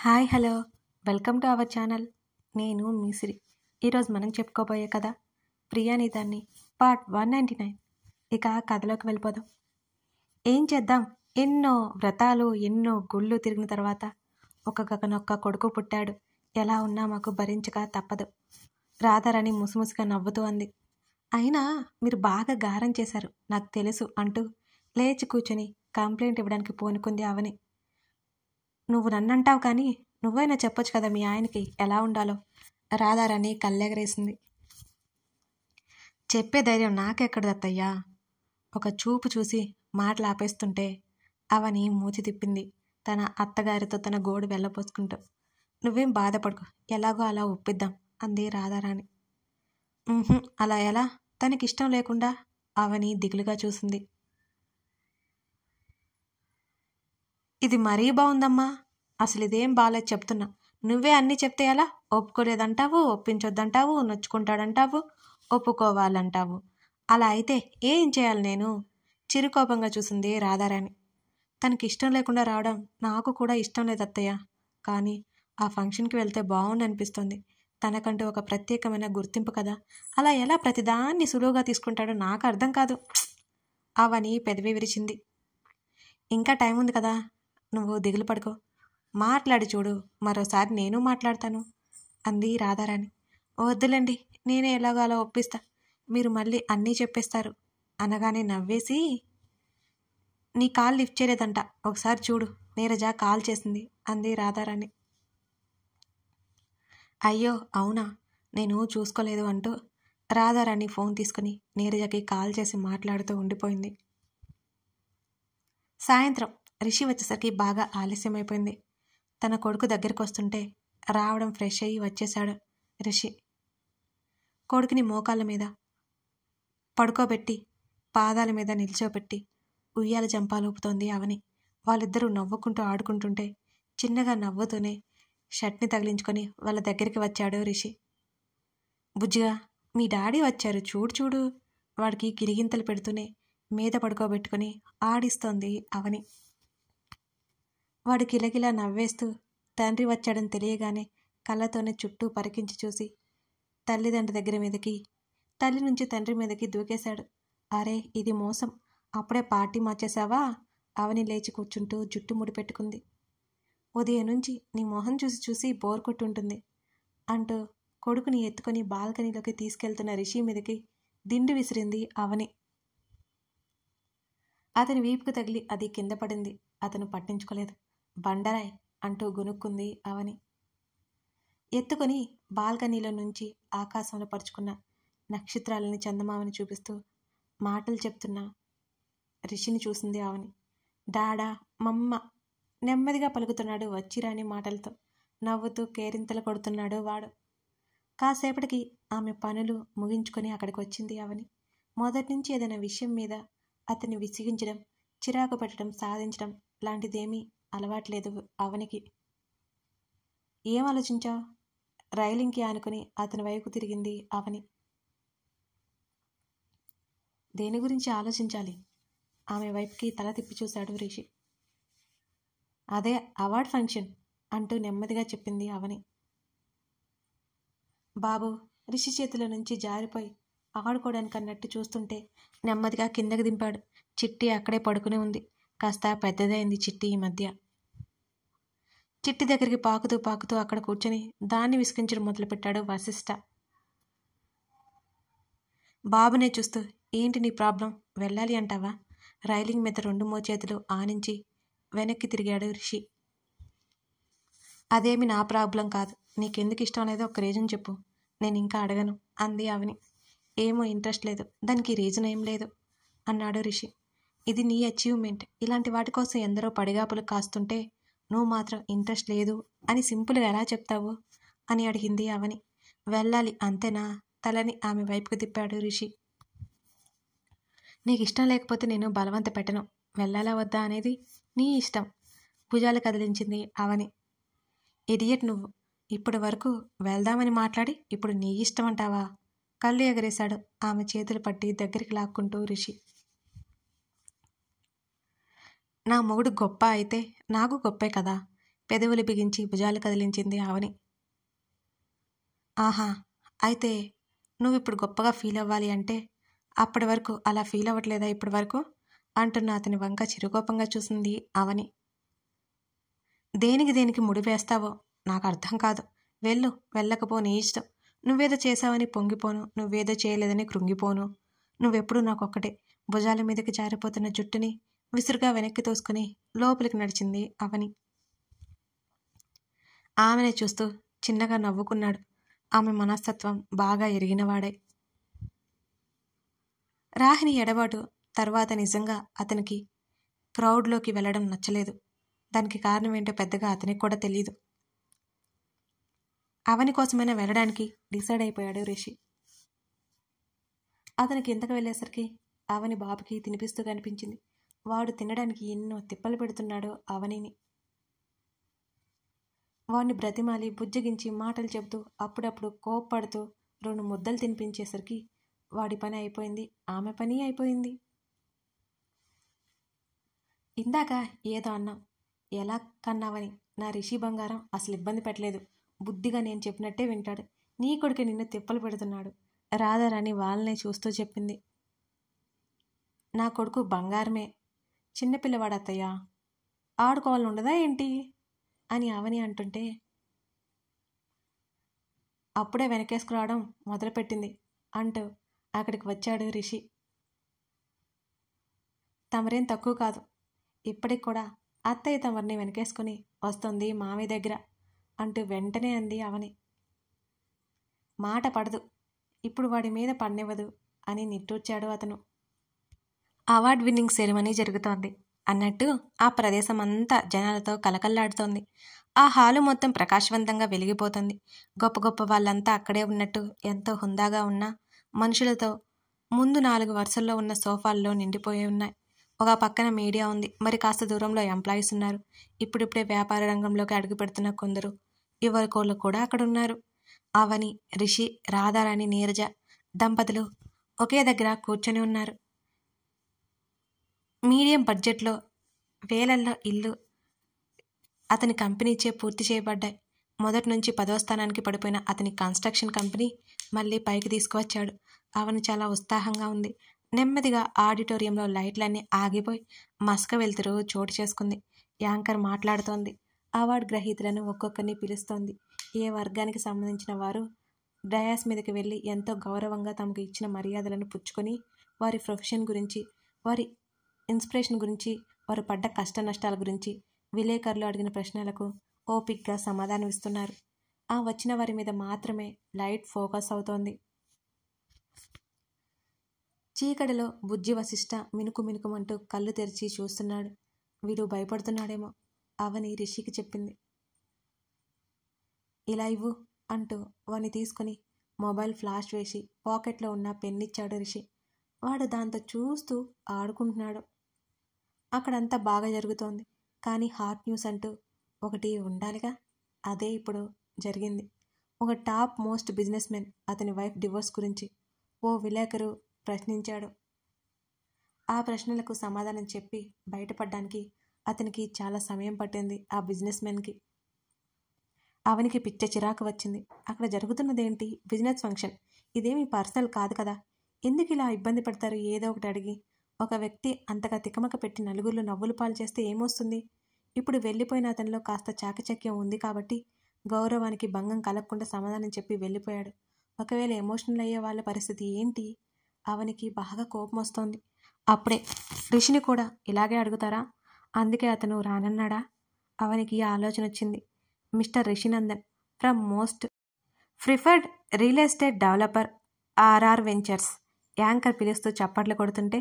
Hi hello welcome to our channel. నేను మీసిరి. ఈరోజు మనం చెప్పుకోబోయే కథ ప్రియానిదాన్ని పార్ట్ 199. ఇక కథలోకి వెళ్ళిపోదాం. ఏం చేద్దాం, ఎన్నో వ్రతాలు ఎన్నో గుళ్ళు తిరిగిన తర్వాత ఒకనొక్క కొడుకు పుట్టాడు. ఎలా ఉన్నా మాకు భరించక తప్పదు. రాధారాణి ముసిముసిగా నవ్వుతూ అంది. అయినా మీరు బాగా గారం చేశారు, నాకు తెలుసు అంటూ లేచి కూర్చొని కంప్లైంట్ ఇవ్వడానికి పూనుకుంది అవని. నువ్వు నన్నంటావు కానీ నువ్వైనా చెప్పొచ్చు కదా మీ ఆయనకి ఎలా ఉండాలో. రాధారాణి కళ్ళెగరేసింది. చెప్పే ధైర్యం నాకెక్కడదత్తయ్యా. ఒక చూపు చూసి మాటలు ఆపేస్తుంటే అవని మూతి తిప్పింది, తన అత్తగారితో తన గోడు వెళ్ళపోసుకుంటూ. నువ్వేం బాధపడుకో, ఎలాగో అలా ఒప్పిద్దాం అంది రాధారాణి. అలా ఎలా? తనకిష్టం లేకుండా అవని దిగులుగా చూసింది. ఇది మరీ బాగుందమ్మా, అసలు ఇదేం బాలేదు చెప్తున్నా. నువ్వే అన్నీ చెప్తే ఎలా? ఒప్పుకోలేదంటావు, ఒప్పించొద్దంటావు, నొచ్చుకుంటాడంటావు, ఒప్పుకోవాలంటావు. అలా అయితే ఏం చేయాలి నేను? చిరుకోపంగా చూసింది రాధారాణి. తనకి ఇష్టం లేకుండా రావడం నాకు కూడా ఇష్టం లేదు అత్తయ్య, కానీ ఆ ఫంక్షన్కి వెళ్తే బాగుండు అనిపిస్తుంది. తనకంటూ ఒక ప్రత్యేకమైన గుర్తింపు కదా, అలా ఎలా ప్రతిదాన్ని సులువుగా తీసుకుంటాడో నాకు అర్థం కాదు అవని పెదవి విరిచింది. ఇంకా టైం ఉంది కదా, నువ్వు దిగులు పడుకో, మాట్లాడి చూడు, మరోసారి నేను మాట్లాడతాను అంది రాధారాణి. వద్దులేండి, నేనే ఎలాగో అలా ఒప్పిస్తా, మీరు మళ్ళీ అన్నీ చెప్పేస్తారు అనగానే నవ్వేసి, నీ కాల్ లిఫ్ట్ చేయలేదంట, ఒకసారి చూడు, నీరజ కాల్ చేసింది అంది రాధారాణి. అయ్యో అవునా, నేను చూసుకోలేదు అంటూ రాధారాణి ఫోన్ తీసుకుని నీరజకి కాల్ చేసి మాట్లాడుతూ ఉండిపోయింది. సాయంత్రం రిషి వచ్చేసరికి బాగా ఆలస్యమైపోయింది. తన కొడుకు దగ్గరికి వస్తుంటే రావడం ఫ్రెష్ అయ్యి వచ్చేశాడు రిషి. కొడుకుని మోకాళ్ళ మీద పడుకోబెట్టి పాదాల మీద నిల్చోబెట్టి ఉయ్యాల జంపాలూపుతోంది అవని. వాళ్ళిద్దరూ నవ్వుకుంటూ ఆడుకుంటుంటే చిన్నగా నవ్వుతూనే షర్ట్ని తగిలించుకొని వాళ్ళ దగ్గరికి వచ్చాడు రిషి. బుజ్జిగా, మీ డాడీ వచ్చారు, చూడు చూడు, వాడికి గిరిగింతలు పెడుతూనే మీద పడుకోబెట్టుకుని ఆడిస్తోంది అవని. వాడు కిలకిలా నవ్వేస్తూ తండ్రి వచ్చాడని తెలియగానే కళ్ళతోనే చుట్టూ పరికించి చూసి తల్లిదండ్రి దగ్గర మీదకి, తల్లి నుంచి తండ్రి మీదకి దూకేశాడు. అరే ఇది మోసం, అప్పుడే పార్టీ మార్చేశావా? అవని లేచి కూర్చుంటూ జుట్టు ముడిపెట్టుకుంది. ఉదయం నుంచి నీ మొహం చూసి చూసి బోర్ కొట్టుంటుంది అంటూ కొడుకుని ఎత్తుకొని బాల్కనీలోకి తీసుకెళ్తున్న రిషి మీదకి దిండు విసిరింది అవని. అతని వీపుకు తగిలి అది కింద పడింది. అతను పట్టించుకోలేదు. బండరాయ్ అంటూ గొనుక్కుంది అవని. ఎత్తుకొని బాల్కనీలో నుంచి ఆకాశంలో పరుచుకున్న నక్షత్రాలని చందమామని చూపిస్తూ మాటలు చెప్తున్న రిషిని చూసింది అవని. డాడా, మమ్మ నెమ్మదిగా పలుకుతున్నాడు వచ్చిరాని మాటలతో. నవ్వుతూ కేరింతలు కొడుతున్నాడు వాడు. కాసేపటికి ఆమె పనులు ముగించుకొని అక్కడికి వచ్చింది అవని. మొదటి నుంచి ఏదైనా విషయం మీద అతన్ని విసిగించడం, చిరాకు పెట్టడం, సాధించడం లాంటిదేమీ అలవాట్లేదు అవనికి. ఏం ఆలోచించావు? రైలింగ్కి ఆనుకుని అతని వైపు తిరిగింది అవని. దేని గురించి ఆలోచించాలి? ఆమె వైపుకి తల తిప్పి చూశాడు రిషి. అదే అవార్డ్ ఫంక్షన్ అంటూ నెమ్మదిగా చెప్పింది అవని. బాబు రిషి చేతిలో నుంచి జారిపోయి ఆడుకోవడానికి అన్నట్టు చూస్తుంటే నెమ్మదిగా కిందకి దింపాడు. చిట్టి అక్కడే పడుకుని ఉంది. కాస్త పెద్దదైంది చిట్టి ఈ మధ్య. చిట్టి దగ్గరికి పాకుతూ పాకుతూ అక్కడ కూర్చొని దాన్ని విసిగించడం మొదలుపెట్టాడు వశిష్ఠ. బాబునే చూస్తూ, ఏంటి నీ ప్రాబ్లం, వెళ్ళాలి అంటావా? రైలింగ్ మీద 2 మోచేతులు ఆనించి వెనక్కి తిరిగాడు రిషి. అదేమి నా ప్రాబ్లం కాదు, నీకెందుకు ఇష్టం లేదో ఒక రీజన్ చెప్పు, నేను ఇంకా అడగను అంది అవని. ఏమో ఇంట్రెస్ట్ లేదు, దానికి రీజన్ ఏం లేదు అన్నాడు రిషి. ఇది నీ అచీవ్మెంట్, ఇలాంటి వాటి కోసం ఎందరో పడిగాపులు కాస్తుంటే నువ్వు మాత్రం ఇంట్రెస్ట్ లేదు అని సింపుల్గా ఎలా చెప్తావు అని అడిగింది అవని. వెళ్ళాలి అంతేనా? తలని ఆమె వైపుకు తిప్పాడు రిషి. నీకు ఇష్టం లేకపోతే నేను బలవంత పెట్టను, వెళ్ళాలా వద్దా అనేది నీ ఇష్టం భుజాలు కదిలించింది అవని. ఇడియట్ నువ్వు, ఇప్పటి వరకు వెళ్దామని మాట్లాడి ఇప్పుడు నీ ఇష్టం అంటావా? కళ్ళు ఎగరేశాడు ఆమె చేతులు పట్టి దగ్గరికి లాక్కుంటూ రిషి. నా మొగుడు గొప్ప అయితే నాకు గొప్పే కదా, పెదవులు బిగించి భుజాలు కదిలించింది అవని. ఆహా, అయితే నువ్విప్పుడు గొప్పగా ఫీల్ అవ్వాలి అంటే అప్పటి వరకు అలా ఫీల్ అవ్వట్లేదా ఇప్పటి వరకు అంటున్న అతని వంక చిరుకోపంగా చూసింది అవని. దేనికి ముడివేస్తావో నాకు అర్థం కాదు. వెళ్ళు, వెళ్ళకపో నీ ఇష్టం. నువ్వేదో చేశావని పొంగిపోను, నువ్వేదో చేయలేదని కృంగిపోను. నువ్వెప్పుడు నాకొక్కటే. భుజాల మీదకి జారిపోతున్న జుట్టుని విసురుగా వెనక్కి తోసుకుని లోపలికి నడిచింది అవని. ఆమెనే చూస్తూ చిన్నగా నవ్వుకున్నాడు. ఆమె మనస్తత్వం బాగా ఎరిగినవాడే. రాహిణి ఎడబాటు తర్వాత నిజంగా అతనికి క్రౌడ్లోకి వెళ్ళడం నచ్చలేదు. దానికి కారణం ఏంటో పెద్దగా అతనికి కూడా తెలియదు. అవని కోసమైనా వెళ్ళడానికి డిసైడ్ అయిపోయాడు రిషి. అతనికి ఇంతకు వెళ్ళేసరికి అవని బాబుకి తినిపిస్తూ కనిపించింది. వాడు తినడానికి ఎన్నో తిప్పలు పెడుతున్నాడో అవనిని. వాడిని బ్రతిమాలి బుజ్జగించి మాటలు చెబుతూ అప్పుడప్పుడు కోప్పడుతూ 2 ముద్దలు తినిపించేసరికి వాడి పని అయిపోయింది, ఆమె పని అయిపోయింది. ఇందాక ఏదో అన్నాం, ఎలా కన్నావని. నా రిషి బంగారం అసలు ఇబ్బంది పెట్టలేదు. బుద్ధిగా నేను చెప్పినట్టే వింటాడు. నీ కొడుకు నిన్ను తిప్పలు పెడుతున్నాడు. రాధారాణి వాళ్ళనే చూస్తూ చెప్పింది. నా కొడుకు బంగారమే, చిన్నపిల్లవాడు అత్తయ్య, ఆడుకోవాలని ఉండదా ఏంటి అని అవని అంటుంటే అప్పుడే వెనకేసుకురావడం మొదలుపెట్టింది అంటూ అక్కడికి వచ్చాడు రిషి. తమరేం తక్కువ కాదు, ఇప్పటికి కూడా అత్తయ్య తమరిని వెనకేసుకుని వస్తుంది మామయ్య దగ్గర అంటూ వెంటనే అంది అవని. మాట పడదు, ఇప్పుడు వాడి మీద పడనివ్వదు అని నిట్టూర్చాడు అతను. అవార్డ్ విన్నింగ్ సెరమనీ జరుగుతోంది అన్నట్టు ఆ ప్రదేశం అంతా జనాలతో కలకల్లాడుతోంది. ఆ హాలు మొత్తం ప్రకాశవంతంగా వెలిగిపోతుంది. గొప్ప గొప్ప వాళ్ళంతా అక్కడే ఉన్నట్టు ఎంతో హుందాగా ఉన్న మనుషులతో ముందు 4 వరుసల్లో ఉన్న సోఫాల్లో నిండిపోయి ఉన్నాయి. ఒక పక్కన మీడియా ఉంది, మరి కాస్త దూరంలో ఎంప్లాయీస్ ఉన్నారు. ఇప్పుడిప్పుడే వ్యాపార రంగంలోకి అడుగు పెడుతున్న కొందరు యువకులు కూడా అక్కడున్నారు. అవని, రిషి, రాధారాణి, నీరజ దంపతులు ఒకే దగ్గర కూర్చొని ఉన్నారు. మీడియం బడ్జెట్లో వేలల్లో ఇల్లు అతని కంపెనీచే పూర్తి చేయబడ్డాయి. మొదటి నుంచి 10వ స్థానానికి పడిపోయిన అతని కన్స్ట్రక్షన్ కంపెనీ మళ్ళీ పైకి తీసుకువచ్చాడు. అవని చాలా ఉత్సాహంగా ఉంది. నెమ్మదిగా ఆడిటోరియంలో లైట్లన్నీ ఆగిపోయి మసక వెలుతురు చోటు చేసుకుంది. యాంకర్ మాట్లాడుతోంది. అవార్డు గ్రహీతలను ఒక్కొక్కరిని పిలుస్తోంది. ఏ వర్గానికి సంబంధించిన వారు డయాస్ మీదకి వెళ్ళి ఎంతో గౌరవంగా తమకు ఇచ్చిన మర్యాదలను పుచ్చుకొని వారి ప్రొఫెషన్ గురించి, వారి ఇన్స్పిరేషన్ గురించి, వారు పడ్డ కష్ట నష్టాల గురించి విలేకరులు అడిగిన ప్రశ్నలకు ఓపిక్గా సమాధానమిస్తున్నారు. ఆ వచ్చిన వారి మీద మాత్రమే లైట్ ఫోకస్ అవుతోంది. చీకటిలో బుజ్జి వశిష్ఠ మినుకు మినుకుమంటూ కళ్ళు తెరిచి చూస్తున్నాడు. వీడు భయపడుతున్నాడేమో అవని రిషికి చెప్పింది. ఇలా ఇవ్వు అంటూ వాణ్ణి తీసుకుని మొబైల్ ఫ్లాష్ వేసి పాకెట్లో ఉన్న పెన్నిచ్చాడు రిషి. వాడు దాంతో చూస్తూ ఆడుకుంటున్నాడు. అక్కడంతా బాగా జరుగుతోంది. కానీ హాట్ న్యూస్ అంటూ ఒకటి ఉండాలిగా. అదే ఇప్పుడు జరిగింది. ఒక టాప్ మోస్ట్ బిజినెస్ మెన్ అతని వైఫ్ డివోర్స్ గురించి ఓ విలేకరు ప్రశ్నించాడు. ఆ ప్రశ్నలకు సమాధానం చెప్పి బయటపడడానికి అతనికి చాలా సమయం పట్టింది. ఆ బిజినెస్ మెన్కి అవనికి పిచ్చ చిరాకు వచ్చింది. అక్కడ జరుగుతున్నదేంటి? Business function. ఇదేమీ పర్సనల్ కాదు కదా. ఎందుకు ఇలా ఇబ్బంది పడతారు? ఏదో ఒకటి అడిగి ఒక వ్యక్తి అంతగా తికమక పెట్టి నలుగురిలో నవ్వులు పాలు చేస్తే ఏమొస్తుంది? ఇప్పుడు వెళ్ళిపోయిన అతనిలో కాస్త చాకచక్యం ఉంది కాబట్టి గౌరవానికి భంగం కలగకుండా సమాధానం చెప్పి వెళ్ళిపోయాడు. ఒకవేళ ఎమోషనల్ అయ్యే వాళ్ళ పరిస్థితి ఏంటి? అవనికి బాగా కోపం వస్తోంది. అప్పుడే రిషిని కూడా ఇలాగే అడుగుతారా? అందుకే అతను రానన్నాడా? అవనికి ఈ ఆలోచన వచ్చింది. Mr Rishinandan from most preferred real estate developer RR Ventures. Anchor పిలుస్తూ చప్పట్లు కొడుతుంటే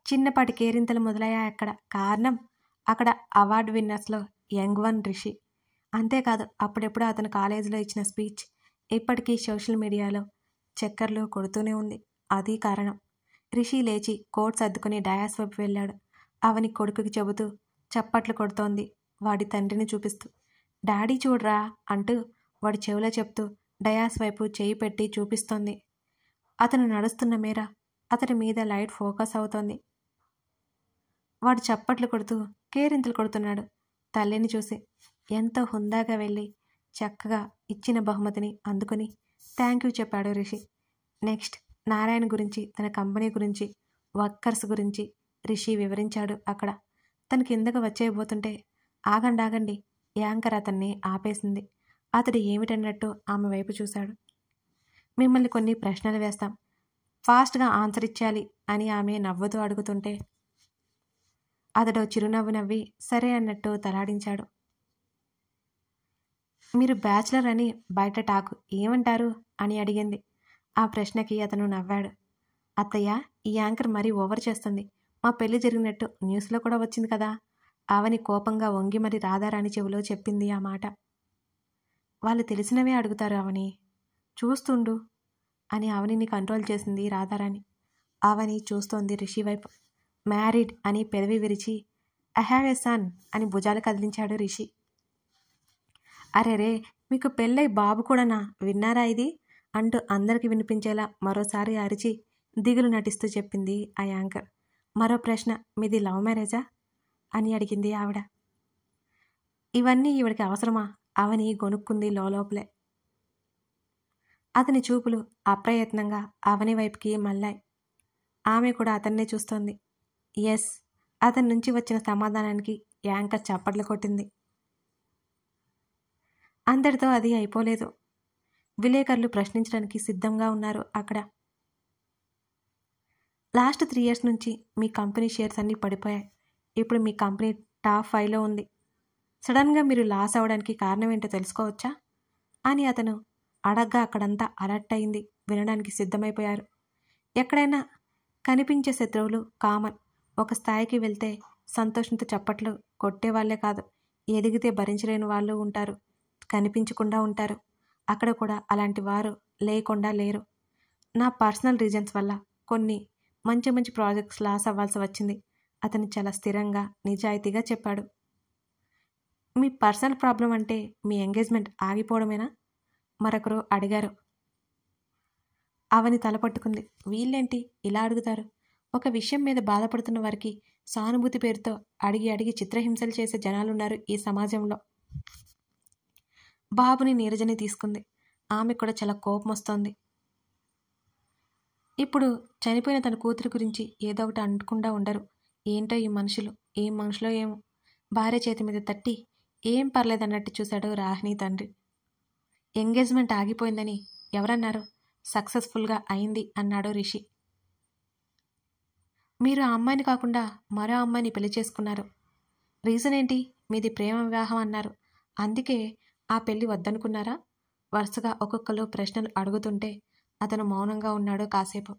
చిన్నపాటి కేరింతలు మొదలయ్యాయి అక్కడ. కారణం అక్కడ అవార్డు విన్నర్స్లో యంగ్ వన్ రిషి. అంతేకాదు అప్పుడెప్పుడు అతను కాలేజీలో ఇచ్చిన స్పీచ్ ఇప్పటికీ సోషల్ మీడియాలో చక్కర్లు కొడుతూనే ఉంది. అది కారణం. రిషి లేచి కోట్ సర్దుకుని డయాస్ వైపు వెళ్ళాడు. అవని కొడుకుకి చెబుతూ చప్పట్లు కొడుతోంది వాడి తండ్రిని చూపిస్తూ. డాడీ చూడరా అంటూ వాడి చెవిలో చెప్తూ డయాస్ వైపు చేయి పెట్టి చూపిస్తోంది. అతను నడుస్తున్న మేర అతని మీద లైట్ ఫోకస్ అవుతోంది. వాడు చప్పట్లు కొడుతూ కేరింతలు కొడుతున్నాడు తల్లిని చూసి. ఎంతో హుందాగా వెళ్ళి చక్కగా ఇచ్చిన బహుమతిని అందుకుని థ్యాంక్ యూ చెప్పాడు రిషి. నెక్స్ట్ నారాయణ గురించి, తన కంపెనీ గురించి, వర్కర్స్ గురించి రిషి వివరించాడు. అక్కడ తను కిందకు వచ్చేయబోతుంటే ఆగండి యాంకర్ అతన్ని ఆపేసింది. అతడు ఏమిటన్నట్టు ఆమె వైపు చూశాడు. మిమ్మల్ని కొన్ని ప్రశ్నలు వేస్తాం, ఫాస్ట్గా ఆన్సర్ ఇచ్చాలి అని ఆమె నవ్వుతూ అడుగుతుంటే అతడు చిరునవ్వు నవ్వి సరే అన్నట్టు తలాడించాడు. మీరు బ్యాచులర్ అని బయట టాకు, ఏమంటారు అని అడిగింది. ఆ ప్రశ్నకి అతను నవ్వాడు. అత్తయ్య, ఈ యాంకర్ మరీ ఓవర్ చేస్తుంది. మా పెళ్లి జరిగినట్టు న్యూస్లో కూడా వచ్చింది కదా. అవని కోపంగా వంగి మరి రాధారాణి చెవిలో చెప్పింది ఆ మాట. వాళ్ళు తెలిసినవే అడుగుతారు అవని, చూస్తుండు అని అవనిని కంట్రోల్ చేసింది రాధారాణి. అవని చూస్తోంది రిషి వైపు. మ్యారీడ్ అని పెదవి విరిచి ఐ హ్యావ్ ఎ సన్ అని భుజాలు కదిలించాడు రిషి. అరెరే, మీకు పెళ్ళై బాబు కూడానా, విన్నారా ఇది అంటూ అందరికి వినిపించేలా మరోసారి అరిచి దిగులు నటిస్తూ చెప్పింది ఆ యాంకర్. మరో ప్రశ్న, మీది లవ్ మ్యారేజా అని అడిగింది ఆవిడ. ఇవన్నీ ఈవిడికి అవసరమా అవని గొనుక్కుంది లోపలే. అతని చూపులు అప్రయత్నంగా అవని వైపుకి మళ్ళాయి. ఆమె కూడా అతన్నే చూస్తోంది. ఎస్, అతని నుంచి వచ్చిన సమాధానానికి యాంకర్ చప్పట్లు కొట్టింది. అందరితో అది అయిపోలేదు. విలేకరులు ప్రశ్నించడానికి సిద్ధంగా ఉన్నారు అక్కడ. లాస్ట్ 3 years నుంచి మీ కంపెనీ షేర్స్ అన్నీ పడిపోయాయి. ఇప్పుడు మీ కంపెనీ టాప్ 5లో ఉంది. సడన్గా మీరు లాస్ అవ్వడానికి కారణం ఏంటో తెలుసుకోవచ్చా అని అతను అడగ్గా అక్కడంతా అలర్ట్ అయింది. వినడానికి సిద్ధమైపోయారు. ఎక్కడైనా కనిపించే శత్రువులు కామన్. ఒక స్థాయికి వెళ్తే సంతోషంతో చప్పట్లు కొట్టేవాళ్లే కాదు, ఎదిగితే భరించలేని వాళ్ళు ఉంటారు, కనిపించకుండా ఉంటారు. అక్కడ కూడా అలాంటి వారు లేకుండా లేరు. నా పర్సనల్ రీజన్స్ వల్ల కొన్ని మంచి మంచి ప్రాజెక్ట్స్ లాస్ అవ్వాల్సి వచ్చింది. అతను చాలా స్థిరంగా నిజాయితీగా చెప్పాడు. మీ పర్సనల్ ప్రాబ్లం అంటే మీ ఎంగేజ్మెంట్ ఆగిపోవడమేనా మరొకరు అడిగారు. అవని తలపట్టుకుంది. వీళ్ళేంటి ఇలా అడుగుతారు? ఒక విషయం మీద బాధపడుతున్న వారికి సానుభూతి పేరుతో అడిగి అడిగి చిత్రహింసలు చేసే జనాలున్నారు ఈ సమాజంలో. బాబుని నీరజని తీసుకుంది. ఆమె కూడా చాలా కోపం వస్తోంది. ఇప్పుడు చనిపోయిన తన కూతురు గురించి ఏదో ఒకటి అంటకుండా ఉండరు. ఏంటో ఈ మనుషులు, ఏం మనుషులో ఏమో. భార్య చేతి మీద తట్టి ఏం పర్లేదన్నట్టు చూశాడు రాహిణి తండ్రి. ఎంగేజ్మెంట్ ఆగిపోయిందని ఎవరన్నారు? సక్సెస్ఫుల్గా అయింది అన్నాడు రిషి. మీరు ఆ అమ్మాయిని కాకుండా మరో అమ్మాయిని పెళ్లి చేసుకున్నారు. రీజన్ ఏంటి? మీది ప్రేమ వివాహం అన్నారు. అందుకే ఆ పెళ్లి వద్దనుకున్నారా? వరుసగా ఒక్కొక్కరు ప్రశ్నలు అడుగుతుంటే అతను మౌనంగా ఉన్నాడు కాసేపు.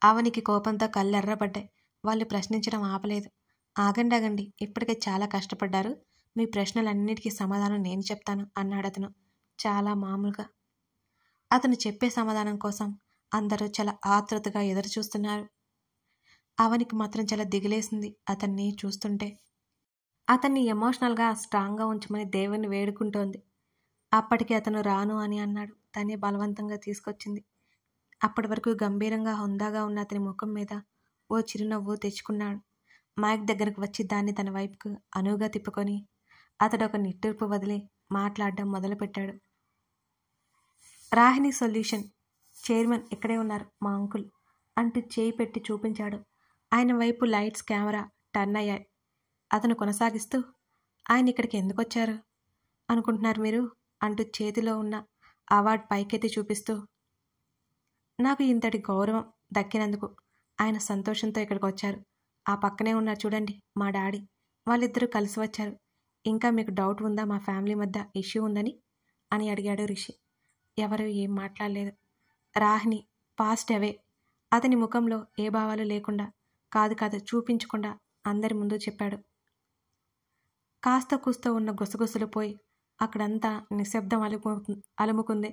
అవనికి కోపంతో కళ్ళెర్రబడ్డాయి. వాళ్ళు ప్రశ్నించడం ఆపలేదు. ఆగండి, ఇప్పటికే చాలా కష్టపడ్డారు. మీ ప్రశ్నలన్నిటికీ సమాధానం నేను చెప్తాను అన్నాడు అతను చాలా మామూలుగా. అతను చెప్పే సమాధానం కోసం అందరూ చాలా ఆతృతగా ఎదురు చూస్తున్నారు. అవనికి మాత్రం చాలా దిగులేసింది అతన్ని చూస్తుంటే. అతన్ని ఎమోషనల్గా స్ట్రాంగ్గా ఉంచమని దేవుణ్ణి వేడుకుంటోంది. అప్పటికి అతను రాను అని అన్నాడు. తనే బలవంతంగా తీసుకొచ్చింది. అప్పటి వరకు గంభీరంగా హుందాగా ఉన్న అతని ముఖం మీద ఓ చిరునవ్వు తెచ్చుకున్నాడు. మైక్ దగ్గరకు వచ్చి దాన్ని తన వైపుకు అనువుగా తిప్పుకొని అతడు ఒక నిట్టూర్పు వదిలి మాట్లాడడం మొదలుపెట్టాడు. రాహిణి సొల్యూషన్ చైర్మన్ ఇక్కడే ఉన్నారు, మా అంకుల్ అంటూ చేయి పెట్టి చూపించాడు. ఆయన వైపు లైట్స్ కెమెరా టర్న్ అయ్యాయి. అతను కొనసాగిస్తూ, ఆయన ఇక్కడికి ఎందుకు వచ్చారు అనుకుంటున్నారు మీరు అంటూ చేతిలో ఉన్న అవార్డు పైకెత్తి చూపిస్తూ, నాకు ఇంతటి గౌరవం దక్కినందుకు ఆయన సంతోషంతో ఇక్కడికి వచ్చారు. ఆ పక్కనే ఉన్నారు చూడండి, మా డాడీ. వాళ్ళిద్దరూ కలిసి వచ్చారు. ఇంకా మీకు డౌట్ ఉందా మా ఫ్యామిలీ మధ్య ఇష్యూ ఉందని అని అడిగాడు రిషి. ఎవరు ఏం మాట్లాడలేదు. రాహిణి పాస్ట్ అవే. అతని ముఖంలో ఏ భావాలు లేకుండా, కాదు చూపించకుండా అందరి ముందు చెప్పాడు. కాస్త కూస్తో ఉన్న గుసగుసలు పోయి అక్కడంతా నిశ్శబ్దం అలుముకుంది.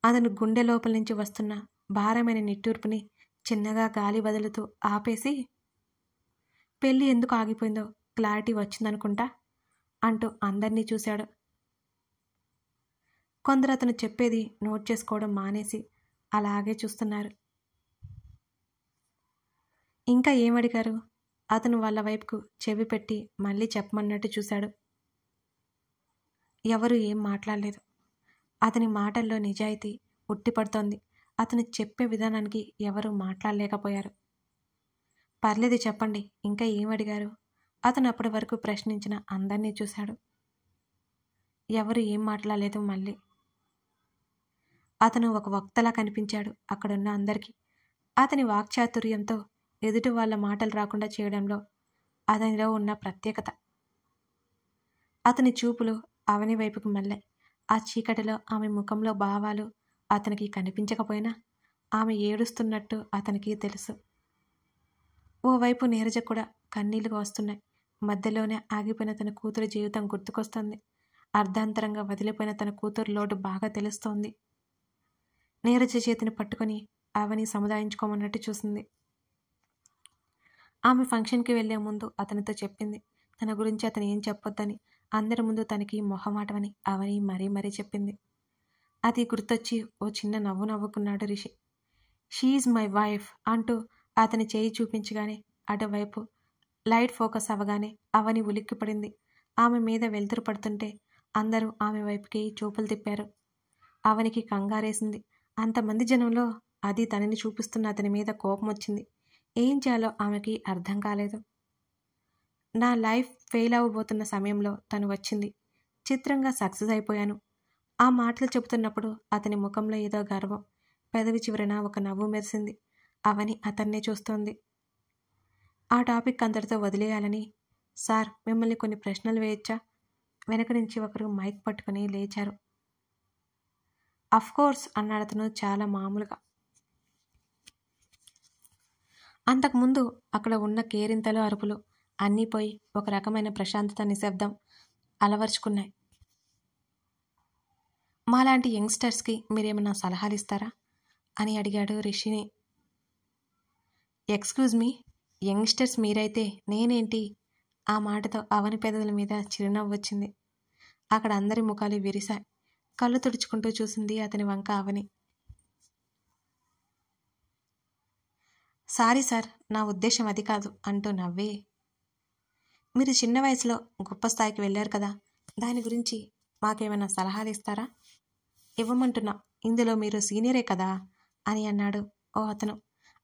అతను గుండె లోపల నుంచి వస్తున్న భారమైన నిట్టూర్పుని చిన్నగా గాలి వదులుతూ ఆపేసి, పెళ్ళి ఎందుకు ఆగిపోయిందో క్లారిటీ వచ్చిందనుకుంటా అంటూ అందరినీ చూశాడు. కొందరు అతను చెప్పేది నోట్ చేసుకోవడం మానేసి అలాగే చూస్తున్నారు. ఇంకా ఏమడిగారు? అతను వాళ్ళ వైపుకు చెవి పెట్టి మళ్ళీ చెప్పమన్నట్టు చూశాడు. ఎవరూ ఏం మాట్లాడలేదు. అతని మాటల్లో నిజాయితీ ఉట్టిపడుతోంది. అతను చెప్పే విధానానికి ఎవరూ మాట్లాడలేకపోయారు. పర్లేదు చెప్పండి, ఇంకా ఏమడిగారు? అతను అప్పటి వరకు ప్రశ్నించిన అందరినీ చూశాడు. ఎవరు ఏం మాట్లాడలేదు. మళ్ళీ అతను ఒక వక్తలా కనిపించాడు అక్కడున్న అందరికీ. అతని వాక్చాతుర్యంతో ఎదుటి వాళ్ళ మాటలు రాకుండా చేయడంలో అతనిలో ఉన్న ప్రత్యేకత. అతని చూపులు అవని వైపుకు మళ్ళాయి. ఆ చీకటిలో ఆమె ముఖంలో భావాలు అతనికి కనిపించకపోయినా ఆమె ఏడుస్తున్నట్టు అతనికి తెలుసు. ఓవైపు నీరజ కూడా కన్నీళ్లు వస్తున్నాయి. మధ్యలోనే ఆగిపోయిన తన కూతురు జీవితం గుర్తుకొస్తుంది. అర్ధాంతరంగా వదిలిపోయిన తన కూతురు లోటు బాగా తెలుస్తోంది. నీరజ చేతిని పట్టుకుని అవని సముదాయించుకోమన్నట్టు చూసింది. ఆమె ఫంక్షన్కి వెళ్లే ముందు అతనితో చెప్పింది తన గురించి అతను ఏం చెప్పొద్దని, అందరి ముందు తనకి మొహమాటమని అవని మరీ మరీ చెప్పింది. అది గుర్తొచ్చి ఓ చిన్న నవ్వు నవ్వుకున్నాడు రిషి. షీఈజ్ మై వైఫ్ అంటూ అతని చేయి చూపించగానే అటువైపు లైట్ ఫోకస్ అవ్వగానే అవని ఉలిక్కిపడింది. ఆమె మీద వెలుతురు పడుతుంటే అందరూ ఆమె వైపుకి చూపులు తిప్పారు. అవనికి కంగారేసింది. అంతమంది జనంలో అది తనని చూపిస్తున్న అతని మీద కోపం వచ్చింది. ఏం చేయాలో ఆమెకి అర్థం కాలేదు. నా లైఫ్ ఫెయిల్ అవ్వబోతున్న సమయంలో తను వచ్చింది. చిత్రంగా సక్సెస్ అయిపోయాను. ఆ మాటలు చెబుతున్నప్పుడు అతని ముఖంలో ఏదో గర్వం, పెదవి చివరన ఒక నవ్వు మెరిసింది. అవని అతన్నే చూస్తోంది. ఆ టాపిక్ అంతటితో వదిలేయాలని, సార్ మిమ్మల్ని కొన్ని ప్రశ్నలు వేయచ్చా? వెనక నుంచి ఒకరు మైక్ పట్టుకుని లేచారు. అఫ్కోర్స్ అన్నాడు అతను చాలా మామూలుగా. అంతకుముందు అక్కడ ఉన్న కేరింతలు, అరుపులు అన్నీ పోయి ఒక రకమైన ప్రశాంతత, నిశ్శబ్దం అలవర్చుకున్నాయి. మాలాంటి యంగ్స్టర్స్కి మీరేమన్నా సలహాలు ఇస్తారా అని అడిగాడు రిషిని. ఎక్స్క్యూజ్ మీ, యంగ్స్టర్స్ మీరైతే నేనేంటి? ఆ మాటతో అవని పెదవుల మీద చిరునవ్వు వచ్చింది. అక్కడ అందరి ముఖాలు విరిశాయి. కళ్ళు తుడుచుకుంటూ చూసింది అతని వంక అవని. సారీ సార్, నా ఉద్దేశం అది కాదు అంటూ నవ్వే. మీరు చిన్న వయసులో గొప్ప స్థాయికి వెళ్ళారు కదా, దాని గురించి మాకేమైనా సలహాలు ఇస్తారా? ఇవ్వమంటున్నా, ఇందులో మీరు సీనియరే కదా అని అన్నాడు ఓ అతను.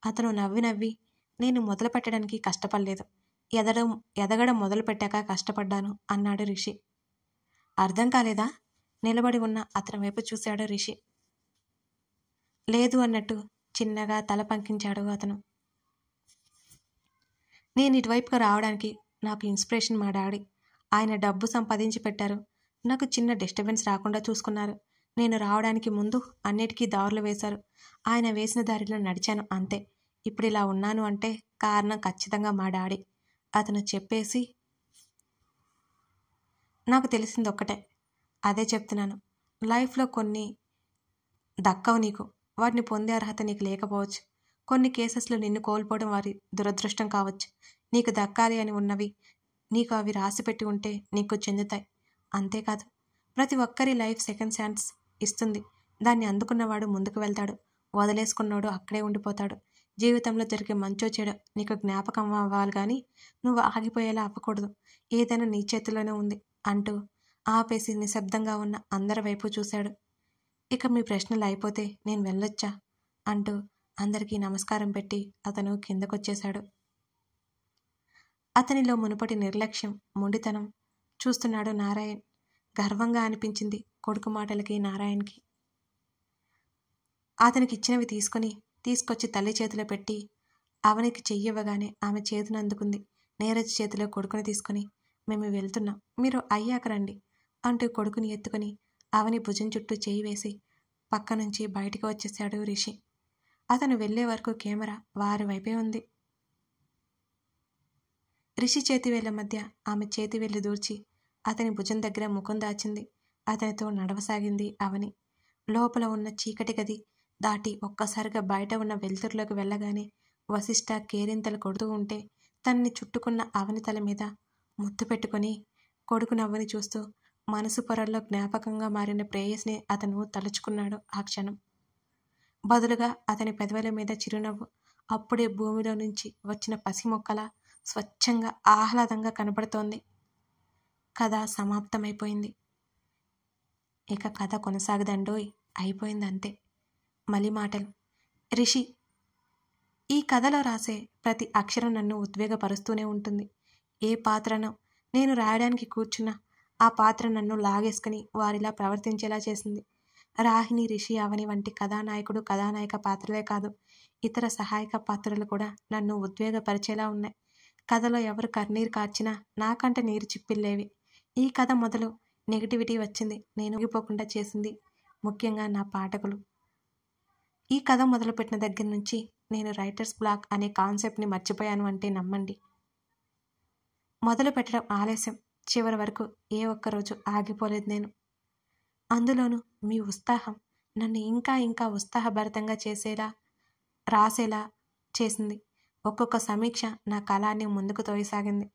అతను నవ్వి నవ్వి, నేను మొదలు పెట్టడానికి కష్టపడలేదు, ఎదగడం మొదలు పెట్టాక కష్టపడ్డాను అన్నాడు రిషి. అర్థం కాలేదా? నిలబడి ఉన్న అతని వైపు చూశాడు రిషి. లేదు అన్నట్టు చిన్నగా తల పంకించాడు అతను. నేను ఇటువైపుగా రావడానికి నాకు ఇన్స్పిరేషన్ మా డాడీ. ఆయన డబ్బు సంపాదించి పెట్టారు. నాకు చిన్న డిస్టర్బెన్స్ రాకుండా చూసుకున్నారు. నేను రావడానికి ముందు అన్నిటికీ దారులు వేశారు. ఆయన వేసిన దారిలో నడిచాను అంతే. ఇప్పుడు ఇలా ఉన్నాను అంటే కారణం ఖచ్చితంగా మా డాడీ అతను చెప్పేసి, నాకు తెలిసింది ఒక్కటే, అదే చెప్తున్నాను. లైఫ్లో కొన్ని దక్కవు నీకు, వాటిని పొందే అర్హత నీకు లేకపోవచ్చు. కొన్ని కేసెస్లో నిన్ను కోల్పోవడం వారి దురదృష్టం కావచ్చు. నీకు దక్కాలి అని ఉన్నవి నీకు అవి రాసిపెట్టి ఉంటే నీకు చెందుతాయి. అంతేకాదు, ప్రతి ఒక్కరి లైఫ్ సెకండ్ ఛాన్స్ ఇస్తుంది. దాన్ని అందుకున్నవాడు ముందుకు వెళ్తాడు, వదిలేసుకున్నవాడు అక్కడే ఉండిపోతాడు. జీవితంలో జరిగే మంచో చెడు నీకు జ్ఞాపకం అవ్వాలి కానీ నువ్వు ఆగిపోయేలా అవ్వకూడదు. ఏదైనా నీ చేతిలోనే ఉంది అంటూ ఆపేసి నిశ్శబ్దంగా ఉన్న అందరి వైపు చూశాడు. ఇక మీ ప్రశ్నలు అయిపోతే నేను వెళ్ళొచ్చా అంటూ అందరికీ నమస్కారం పెట్టి అతను కిందకొచ్చేశాడు. అతనిలో మునుపటి నిర్లక్ష్యం, మొండితనం చూస్తున్నాడు నారాయణ్. గర్వంగా అనిపించింది కొడుకు మాటలకి నారాయణ్కి. అతనికి ఇచ్చినవి తీసుకొచ్చి తల్లి చేతిలో పెట్టి అవనికి చెయ్యవ్వగానే ఆమె చేతిని అందుకుంది. నీరజ్ చేతిలో కొడుకుని తీసుకుని, మేము వెళ్తున్నాం, మీరు అయ్యాక రండి అంటూ కొడుకుని ఎత్తుకుని అవని భుజం చుట్టూ చేయి వేసి పక్క నుంచి బయటికి వచ్చేశాడు రిషి. అతను వెళ్లే వరకు కెమెరా వారి వైపే ఉంది. రిషి చేతి వేళ్ల మధ్య ఆమె చేతి వేళ్లు దూర్చి అతని భుజం దగ్గర ముఖం దాచింది. అతనితో నడవసాగింది అవని. లోపల ఉన్న చీకటి గది దాటి ఒక్కసారిగా బయట ఉన్న వెలుతురులోకి వెళ్ళగానే వశిష్ఠ కేరింతలు కొడుతూ ఉంటే తనని చుట్టుకున్న అవని తల మీద ముద్దు పెట్టుకుని కొడుకు నవ్వుని చూస్తూ మనసు పొరల్లో జ్ఞాపకంగా మారిన ప్రేయస్ని అతను తలుచుకున్నాడు. ఆ క్షణం బదులుగా అతని పెదవుల మీద చిరునవ్వు అప్పుడే భూమిలో నుంచి వచ్చిన పసి మొక్కలా స్వచ్ఛంగా ఆహ్లాదంగా కనపడుతోంది. కథ సమాప్తమైపోయింది. ఇక కథ కొనసాగదండోయ్, అయిపోయింది అంతే. మలి మాటలు. రిషి. ఈ కథలో రాసే ప్రతి అక్షరం నన్ను ఉద్వేగపరుస్తూనే ఉంటుంది. ఏ పాత్రనో నేను రాయడానికి కూర్చున్నా ఆ పాత్ర నన్ను లాగేసుకుని వారిలా ప్రవర్తించేలా చేసింది. రాహిణి, రిషి, అవని వంటి కథానాయకుడు, కథానాయిక పాత్రలే కాదు, ఇతర సహాయక పాత్రలు కూడా నన్ను ఉద్వేగపరిచేలా ఉన్నాయి. కథలో ఎవరు కన్నీరు కార్చినా నాకంట నీరు చిప్పిల్లేవి. ఈ కథ మొదలు నెగిటివిటీ వచ్చింది, నేను ఊగిపోకుండా చేసింది ముఖ్యంగా నా పాఠకులు. ఈ కథ మొదలుపెట్టిన దగ్గర నుంచి నేను రైటర్స్ బ్లాక్ అనే కాన్సెప్ట్ని మర్చిపోయాను అంటే నమ్మండి. మొదలు పెట్టడం ఆలస్యం, చివరి వరకు ఏ ఒక్కరోజు ఆగిపోలేదు నేను. అందులోనూ మీ ఉత్సాహం నన్ను ఇంకా ఇంకా ఉత్సాహభరితంగా చేసేలా, రాసేలా చేసింది. ఒక్కొక్క సమీక్ష నా కళాన్ని ముందుకు తోయసాగింది.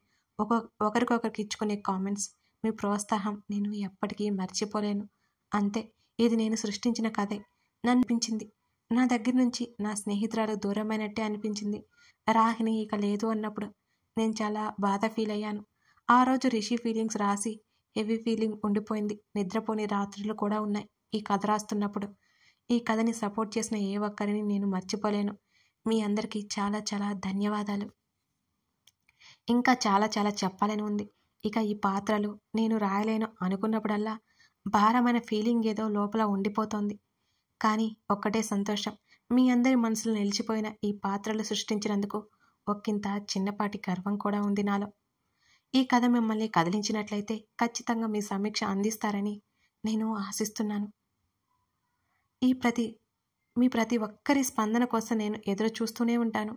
ఒకరికొకరికి ఇచ్చుకునే కామెంట్స్, మీ ప్రోత్సాహం నేను ఎప్పటికీ మర్చిపోలేను. అంతే, ఇది నేను సృష్టించిన కథే. నన్ను అనిపించింది, నా దగ్గర నుంచి నా స్నేహితురాలు దూరమైనట్టే అనిపించింది. రాహిణి ఇక లేదు అన్నప్పుడు నేను చాలా బాధ ఫీల్ అయ్యాను. ఆ రోజు రిషి ఫీలింగ్స్ రాసి హెవీ ఫీలింగ్ ఉండిపోయింది. నిద్రపోని రాత్రులు కూడా ఉన్నాయి ఈ కథ రాస్తున్నప్పుడు. ఈ కథని సపోర్ట్ చేసిన ఏ ఒక్కరిని నేను మర్చిపోలేను. మీ అందరికీ చాలా చాలా ధన్యవాదాలు. ఇంకా చాలా చాలా చెప్పాలని ఉంది. ఇక ఈ పాత్రలు నేను రాయలేను అనుకున్నప్పుడల్లా భారమైన ఫీలింగ్ ఏదో లోపల ఉండిపోతోంది. కానీ ఒక్కటే సంతోషం, మీ అందరి మనసులో నిలిచిపోయిన ఈ పాత్రలు సృష్టించినందుకు ఒక్కింత చిన్నపాటి గర్వం కూడా ఉంది నాలో. ఈ కథ మిమ్మల్ని కదిలించినట్లయితే ఖచ్చితంగా మీ సమీక్ష అందిస్తారని నేను ఆశిస్తున్నాను. మీ ప్రతి ఒక్కరి స్పందన కోసం నేను ఎదురు చూస్తూనే ఉంటాను.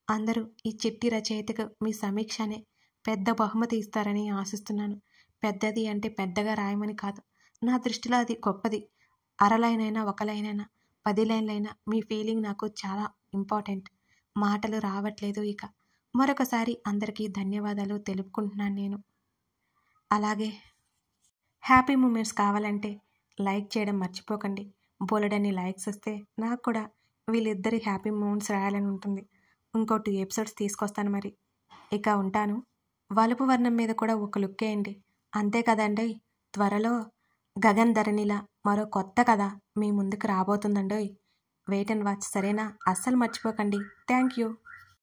అందరూ ఈ చిట్టి రచయితకు మీ సమీక్షనే పెద్ద బహుమతి ఇస్తారని ఆశిస్తున్నాను. పెద్దది అంటే పెద్దగా రాయమని కాదు, నా దృష్టిలో అది గొప్పది. అరలైనైనా, ఒక లైనైనా, 10 లైన్లైనా మీ ఫీలింగ్ నాకు చాలా ఇంపార్టెంట్. మాటలు రావట్లేదు ఇక. మరొకసారి అందరికీ ధన్యవాదాలు తెలుపుకుంటున్నాను నేను. అలాగే హ్యాపీ మూమెంట్స్ కావాలంటే లైక్ చేయడం మర్చిపోకండి. బోలెడన్ని లైక్స్ వస్తే నాకు కూడా వీళ్ళిద్దరి హ్యాపీ మూమెంట్స్ రాయాలని ఉంటుంది. ఇంకో 2 ఎపిసోడ్స్ తీసుకొస్తాను మరి. ఇక ఉంటాను. వలుపు వర్ణం మీద కూడా ఒక లుక్ వేయండి. అంతే కదండోయ్, త్వరలో గగన్ ధరణిలా మరో కొత్త కథ మీ ముందుకు రాబోతుందండోయ్. వెయిట్ అండ్ వాచ్, సరేనా? అస్సలు మర్చిపోకండి. Thank you.